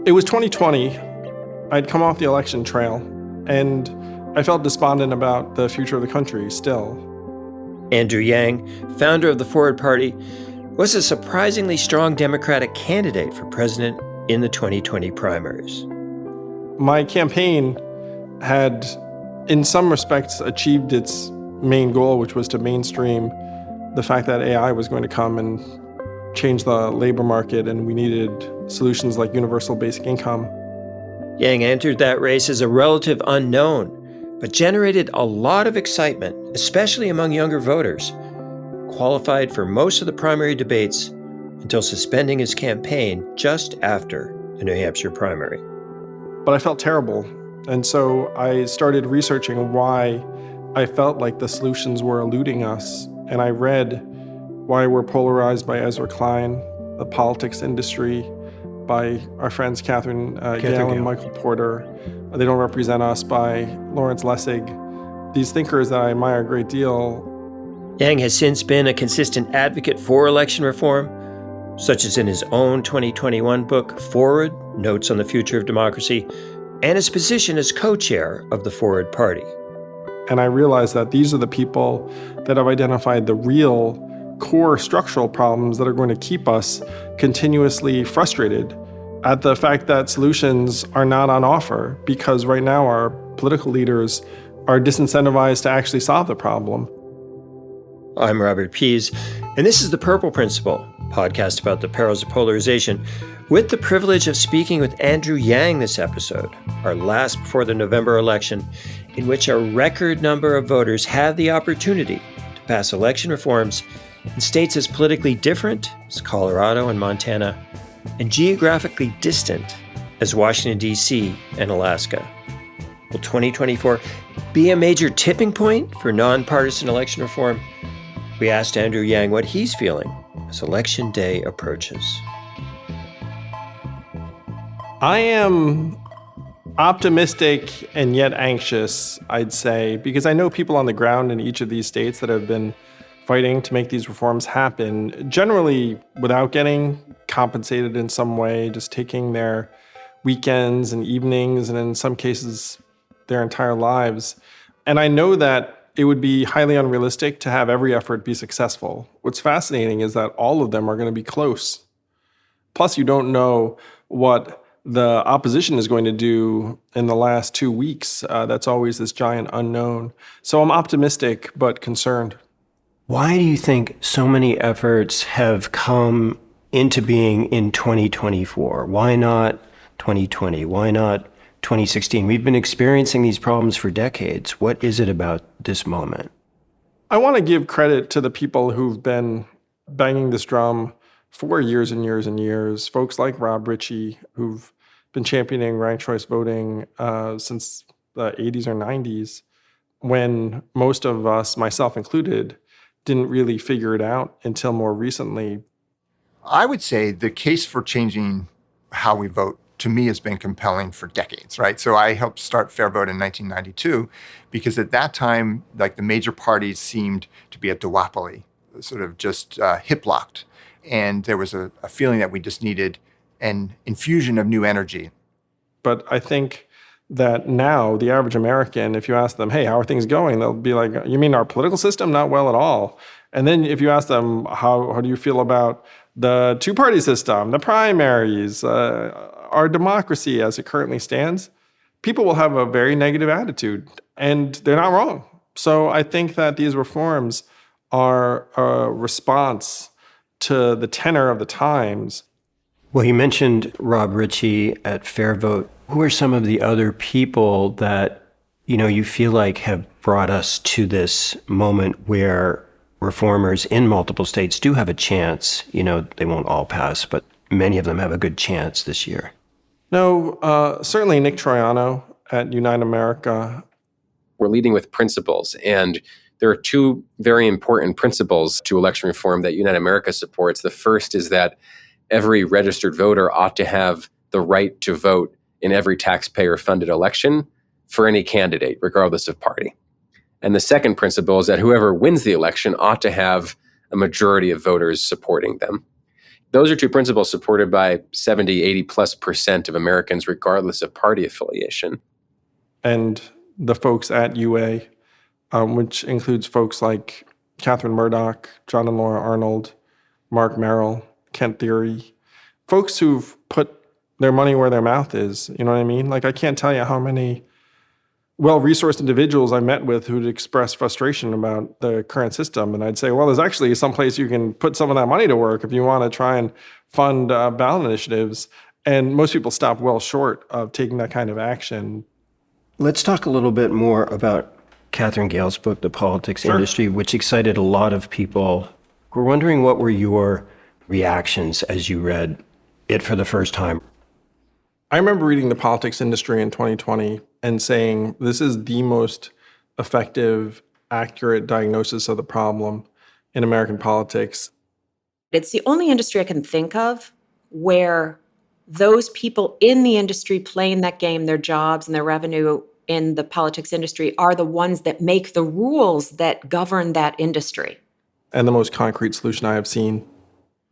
It was 2020. I'd come off the election trail, and I felt despondent about the future of the country still. Andrew Yang, founder of the Forward Party, was a surprisingly strong Democratic candidate for president in the 2020 primaries. My campaign had, in some respects, achieved its main goal, which was to mainstream the fact that AI was going to come and change the labor market, and we needed solutions like universal basic income. Yang entered that race as a relative unknown, but generated a lot of excitement, especially among younger voters. Qualified for most of the primary debates until suspending his campaign just after the New Hampshire primary. But I felt terrible, and so I started researching why I felt like the solutions were eluding us, and I read Why We're Polarized by Ezra Klein, The Politics Industry by our friends Catherine Gale and Michael Porter, They Don't Represent Us by Lawrence Lessig. These thinkers that I admire a great deal. Yang has since been a consistent advocate for election reform, such as in his own 2021 book, Forward, Notes on the Future of Democracy, and his position as co-chair of the Forward Party. And I realized that these are the people that have identified the real core structural problems that are going to keep us continuously frustrated at the fact that solutions are not on offer, because right now our political leaders are disincentivized to actually solve the problem. I'm Robert Pease, and this is The Purple Principle, podcast about the perils of polarization, with the privilege of speaking with Andrew Yang this episode, our last before the November election, in which a record number of voters have the opportunity to pass election reforms in states as politically different as Colorado and Montana, and geographically distant as Washington, D.C. and Alaska. Will 2024 be a major tipping point for nonpartisan election reform? We asked Andrew Yang what he's feeling as Election Day approaches. I am optimistic and yet anxious, I'd say, because I know people on the ground in each of these states that have been fighting to make these reforms happen, generally without getting compensated in some way, just taking their weekends and evenings, and in some cases, their entire lives. And I know that it would be highly unrealistic to have every effort be successful. What's fascinating is that all of them are going to be close. Plus, you don't know what the opposition is going to do in the last 2 weeks. That's always this giant unknown. So I'm optimistic, but concerned. Why do you think so many efforts have come into being in 2024? Why not 2020? Why not 2016? We've been experiencing these problems for decades. What is it about this moment? I want to give credit to the people who've been banging this drum for years and years and years. Folks like Rob Ritchie, who've been championing ranked choice voting since the 80s or 90s, when most of us, myself included, didn't really figure it out until more recently. I would say the case for changing how we vote, to me, has been compelling for decades, right? So I helped start Fair Vote in 1992 because at that time, like, the major parties seemed to be a duopoly, sort of just hip-locked. And there was a feeling that we just needed an infusion of new energy. But I think that now the average American, if you ask them, hey, how are things going? They'll be like, you mean our political system? Not well at all. And then if you ask them, how do you feel about the two-party system, the primaries, our democracy as it currently stands, people will have a very negative attitude, and they're not wrong. So I think that these reforms are a response to the tenor of the times. Well, you mentioned Rob Ritchie at Fair Vote. Who are some of the other people that, you feel like have brought us to this moment where reformers in multiple states do have a chance? They won't all pass, but many of them have a good chance this year. No, certainly Nick Troiano at Unite America. We're leading with principles, and there are two very important principles to election reform that Unite America supports. The first is that every registered voter ought to have the right to vote in every taxpayer-funded election for any candidate, regardless of party. And the second principle is that whoever wins the election ought to have a majority of voters supporting them. Those are two principles supported by 70, 80+% of Americans, regardless of party affiliation. And the folks at UA, which includes folks like Catherine Murdoch, John and Laura Arnold, Mark Merrill, Kent Theory, folks who've put their money where their mouth is. You know what I mean? Like, I can't tell you how many well-resourced individuals I met with who'd express frustration about the current system. And I'd say, well, there's actually some place you can put some of that money to work if you want to try and fund ballot initiatives. And most people stop well short of taking that kind of action. Let's talk a little bit more about Catherine Gale's book, The Politics Industry, which excited a lot of people. We're wondering, what were your reactions as you read it for the first time? I remember reading The Politics Industry in 2020 and saying, this is the most effective, accurate diagnosis of the problem in American politics. It's the only industry I can think of where those people in the industry playing that game, their jobs and their revenue in the politics industry, are the ones that make the rules that govern that industry. And the most concrete solution I have seen.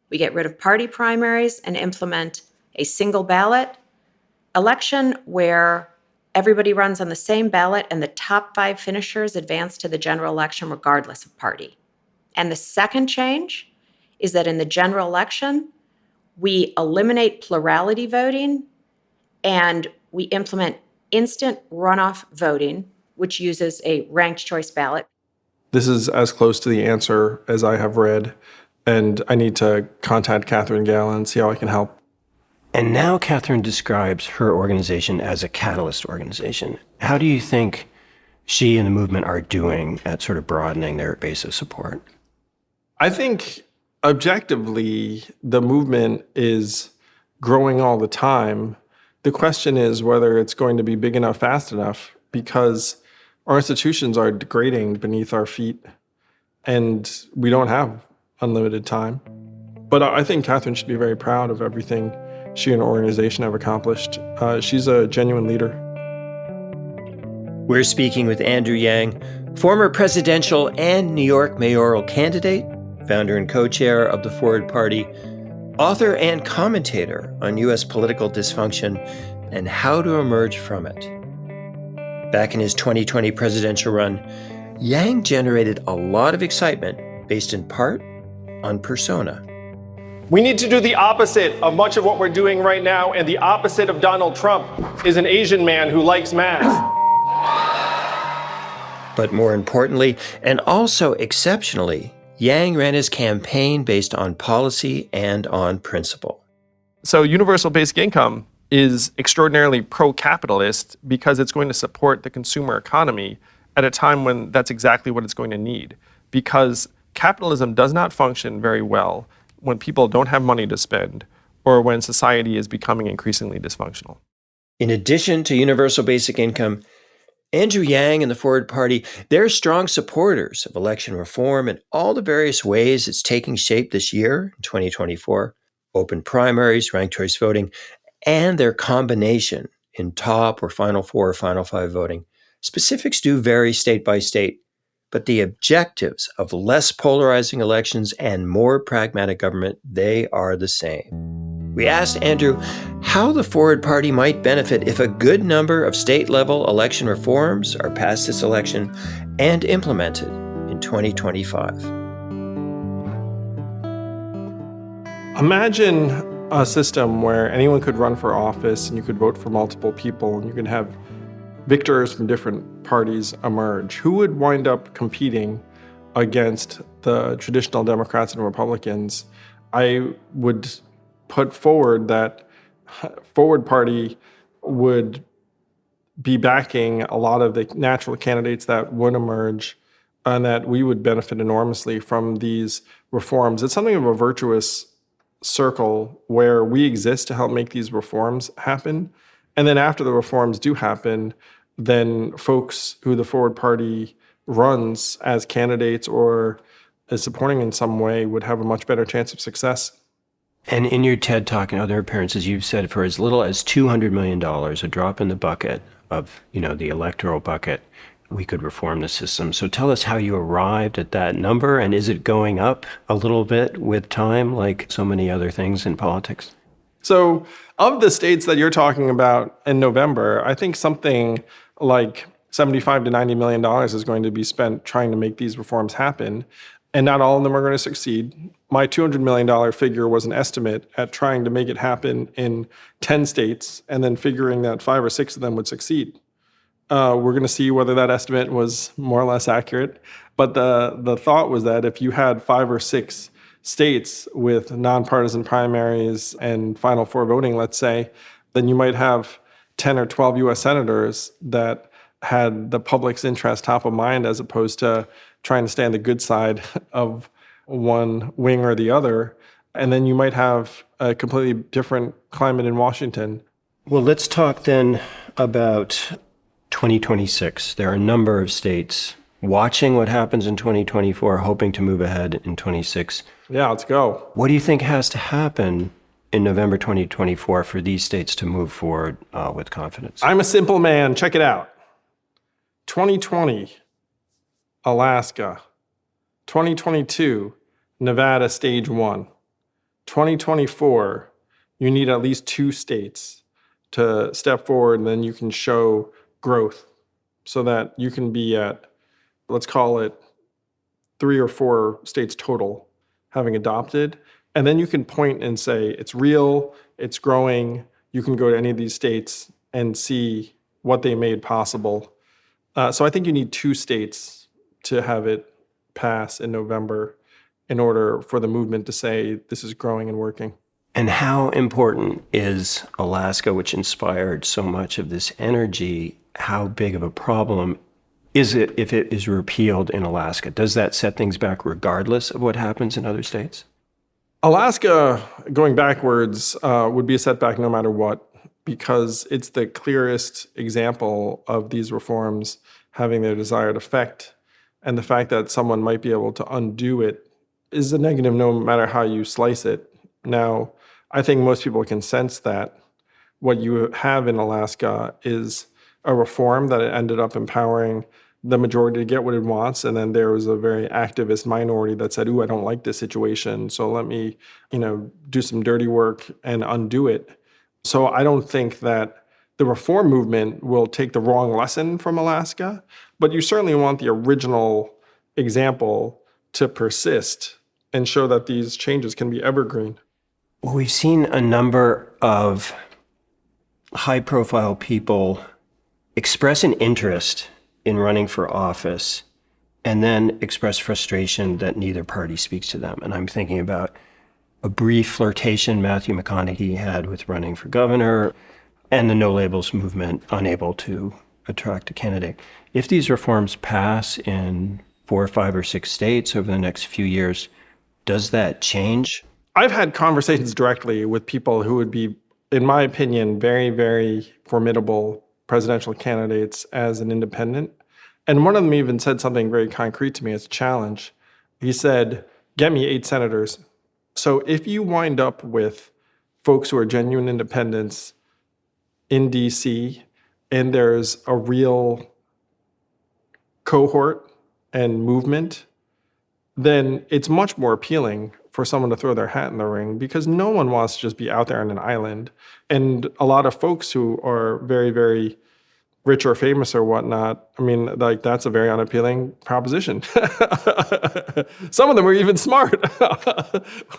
We get rid of party primaries and implement a single ballot election where everybody runs on the same ballot and the top 5 finishers advance to the general election regardless of party. And the second change is that in the general election, we eliminate plurality voting and we implement instant runoff voting, which uses a ranked choice ballot. This is as close to the answer as I have read, and I need to contact Catherine Gale and see how I can help. And now Catherine describes her organization as a catalyst organization. How do you think she and the movement are doing at sort of broadening their base of support? I think objectively, the movement is growing all the time. The question is whether it's going to be big enough, fast enough, because our institutions are degrading beneath our feet and we don't have unlimited time. But I think Catherine should be very proud of everything she and her organization have accomplished. She's a genuine leader. We're speaking with Andrew Yang, former presidential and New York mayoral candidate, founder and co-chair of the Forward Party, author and commentator on U.S. political dysfunction and how to emerge from it. Back in his 2020 presidential run, Yang generated a lot of excitement based in part on persona. We need to do the opposite of much of what we're doing right now, and the opposite of Donald Trump is an Asian man who likes masks. But more importantly, and also exceptionally, Yang ran his campaign based on policy and on principle. So universal basic income is extraordinarily pro-capitalist because it's going to support the consumer economy at a time when that's exactly what it's going to need. Because capitalism does not function very well when people don't have money to spend or when society is becoming increasingly dysfunctional. In addition to universal basic income, Andrew Yang and the Forward Party, they're strong supporters of election reform in all the various ways it's taking shape this year, in 2024, open primaries, ranked choice voting, and their combination in top or Final Four or Final Five voting. Specifics do vary state by state, but the objectives of less polarizing elections and more pragmatic government, they are the same. We asked Andrew how the Forward Party might benefit if a good number of state-level election reforms are passed this election and implemented in 2025. Imagine a system where anyone could run for office and you could vote for multiple people and you could have victors from different parties emerge. Who would wind up competing against the traditional Democrats and Republicans? I would put forward that Forward Party would be backing a lot of the natural candidates that would emerge and that we would benefit enormously from these reforms. It's something of a virtuous circle where we exist to help make these reforms happen. And then after the reforms do happen, then folks who the Forward Party runs as candidates or is supporting in some way would have a much better chance of success. And in your TED Talk and other appearances, you've said for as little as $200 million, a drop in the bucket of, the electoral bucket, we could reform the system. So tell us how you arrived at that number, and is it going up a little bit with time, like so many other things in politics? So of the states that you're talking about in November, I think something like $75 to $90 million is going to be spent trying to make these reforms happen. And not all of them are going to succeed. My $200 million figure was an estimate at trying to make it happen in 10 states and then figuring that 5 or 6 of them would succeed. We're going to see whether that estimate was more or less accurate. But the thought was that if you had 5 or 6 states with nonpartisan primaries and Final Four voting, let's say, then you might have 10 or 12 U.S. senators that had the public's interest top of mind as opposed to trying to stay on the good side of one wing or the other. And then you might have a completely different climate in Washington. Well, let's talk then about 2026. There are a number of states watching what happens in 2024, hoping to move ahead in 26. Yeah, let's go. What do you think has to happen in November 2024 for these states to move forward with confidence? I'm a simple man. Check it out. 2020, Alaska. 2022, Nevada stage 1. 2024, you need at least 2 states to step forward, and then you can show growth so that you can be at, let's call it 3 or 4 states total having adopted. And then you can point and say, it's real, it's growing. You can go to any of these states and see what they made possible. So I think you need 2 states to have it pass in November in order for the movement to say this is growing and working. And how important is Alaska, which inspired so much of this energy? How big of a problem is it if it is repealed in Alaska? Does that set things back regardless of what happens in other states? Alaska, going backwards, would be a setback no matter what, because it's the clearest example of these reforms having their desired effect. And the fact that someone might be able to undo it is a negative no matter how you slice it. Now, I think most people can sense that what you have in Alaska is a reform that it ended up empowering the majority to get what it wants. And then there was a very activist minority that said, ooh, I don't like this situation. So let me, do some dirty work and undo it. So I don't think that the reform movement will take the wrong lesson from Alaska, but you certainly want the original example to persist and show that these changes can be evergreen. Well, we've seen a number of high-profile people express an interest in running for office and then express frustration that neither party speaks to them. And I'm thinking about a brief flirtation Matthew McConaughey had with running for governor and the No Labels movement unable to attract a candidate. If these reforms pass in 4 or 5 or 6 states over the next few years, does that change? I've had conversations directly with people who would be, in my opinion, very, very formidable presidential candidates as an independent. And one of them even said something very concrete to me as a challenge. He said, get me 8 senators. So if you wind up with folks who are genuine independents in DC, and there's a real cohort and movement, then it's much more appealing for someone to throw their hat in the ring, because no one wants to just be out there on an island. And a lot of folks who are very, very rich or famous or whatnot, that's a very unappealing proposition. Some of them were even smart.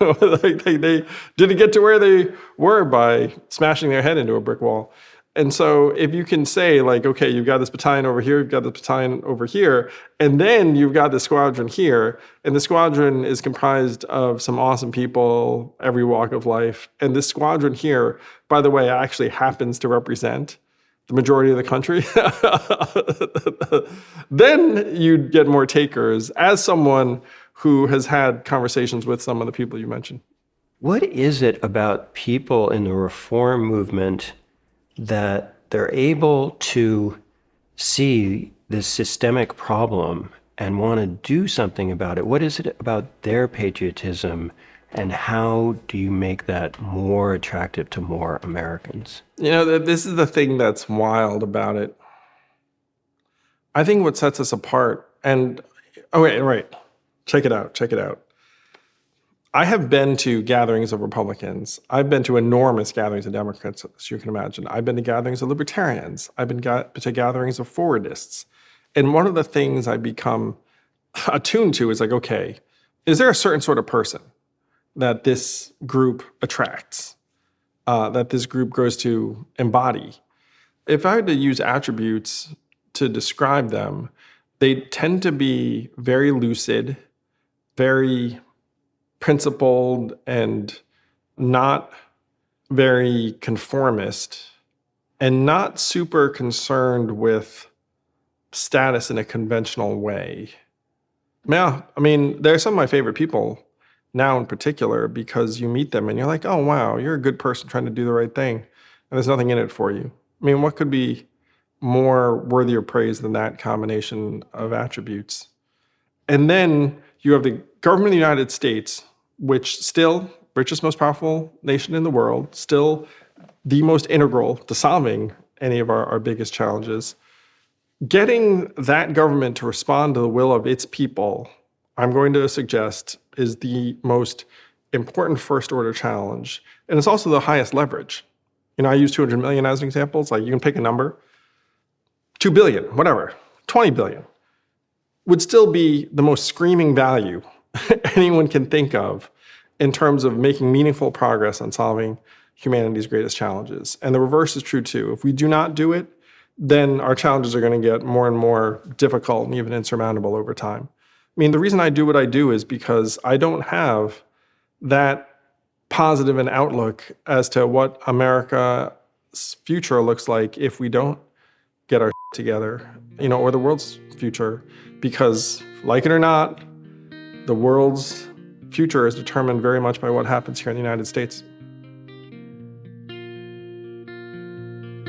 They didn't get to where they were by smashing their head into a brick wall. And so if you can say, okay, you've got this battalion over here, you've got this battalion over here, and then you've got the squadron here, and the squadron is comprised of some awesome people, every walk of life, and this squadron here, by the way, actually happens to represent the majority of the country, then you'd get more takers as someone who has had conversations with some of the people you mentioned. What is it about people in the reform movement that they're able to see this systemic problem and want to do something about it? What is it about their patriotism, and how do you make that more attractive to more Americans? This is the thing that's wild about it. I think what sets us apart, and right. Check it out. I have been to gatherings of Republicans. I've been to enormous gatherings of Democrats, as you can imagine. I've been to gatherings of Libertarians. I've been to gatherings of Forwardists. And one of the things I become attuned to is like, okay, is there a certain sort of person that this group attracts, that this group grows to embody? If I had to use attributes to describe them, they tend to be very lucid, very principled, and not very conformist, and not super concerned with status in a conventional way. Yeah, I mean, they're some of my favorite people now in particular, because you meet them and you're like, oh, wow, you're a good person trying to do the right thing, and there's nothing in it for you. I mean, what could be more worthy of praise than that combination of attributes? And then you have the government of the United States, which still, richest, most powerful nation in the world, still the most integral to solving any of our biggest challenges. Getting that government to respond to the will of its people, I'm going to suggest, is the most important first-order challenge. And it's also the highest leverage. You know, I use 200 million as an example. It's like you can pick a number. 2 billion, whatever, 20 billion would still be the most screaming value anyone can think of in terms of making meaningful progress on solving humanity's greatest challenges. And the reverse is true too. If we do not do it, then our challenges are going to get more and more difficult and even insurmountable over time. I mean, the reason I do what I do is because I don't have that positive an outlook as to what America's future looks like if we don't get our together, you know, or the world's future. Because, like it or not, the world's future is determined very much by what happens here in the United States.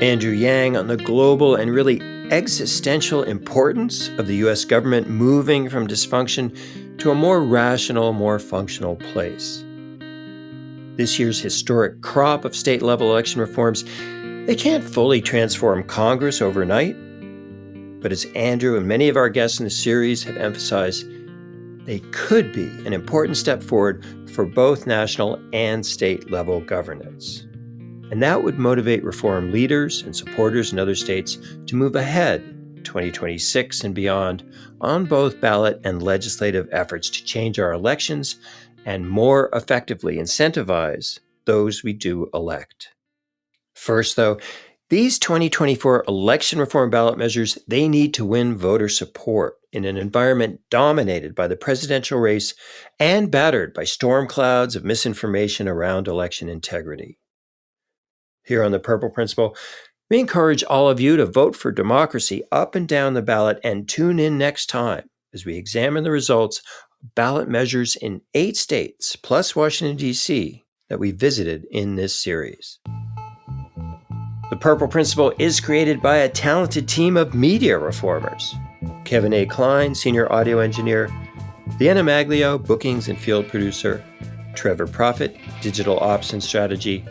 Andrew Yang on the global and really existential importance of the U.S. government moving from dysfunction to a more rational, more functional place. This year's historic crop of state-level election reforms, they can't fully transform Congress overnight, but as Andrew and many of our guests in the series have emphasized, they could be an important step forward for both national and state-level governance. And that would motivate reform leaders and supporters in other states to move ahead 2026 and beyond on both ballot and legislative efforts to change our elections and more effectively incentivize those we do elect. First, though, these 2024 election reform ballot measures, they need to win voter support in an environment dominated by the presidential race and battered by storm clouds of misinformation around election integrity. Here on The Purple Principle, we encourage all of you to vote for democracy up and down the ballot and tune in next time as we examine the results of ballot measures in 8 states, plus Washington, D.C., that we visited in this series. The Purple Principle is created by a talented team of media reformers. Kevin A. Klein, Senior Audio Engineer, Vienna Maglio, Bookings and Field Producer, Trevor Prophet, Digital Ops and Strategy,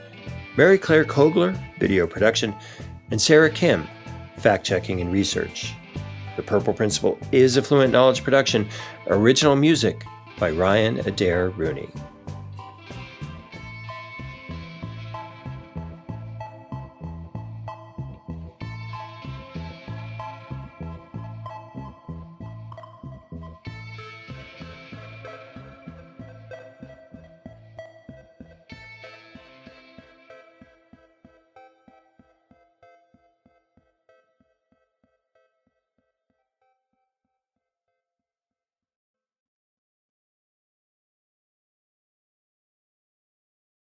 Mary Claire Kogler, Video Production, and Sarah Kim, Fact-Checking and Research. The Purple Principle is a Fluent Knowledge production, original music by Ryan Adair Rooney.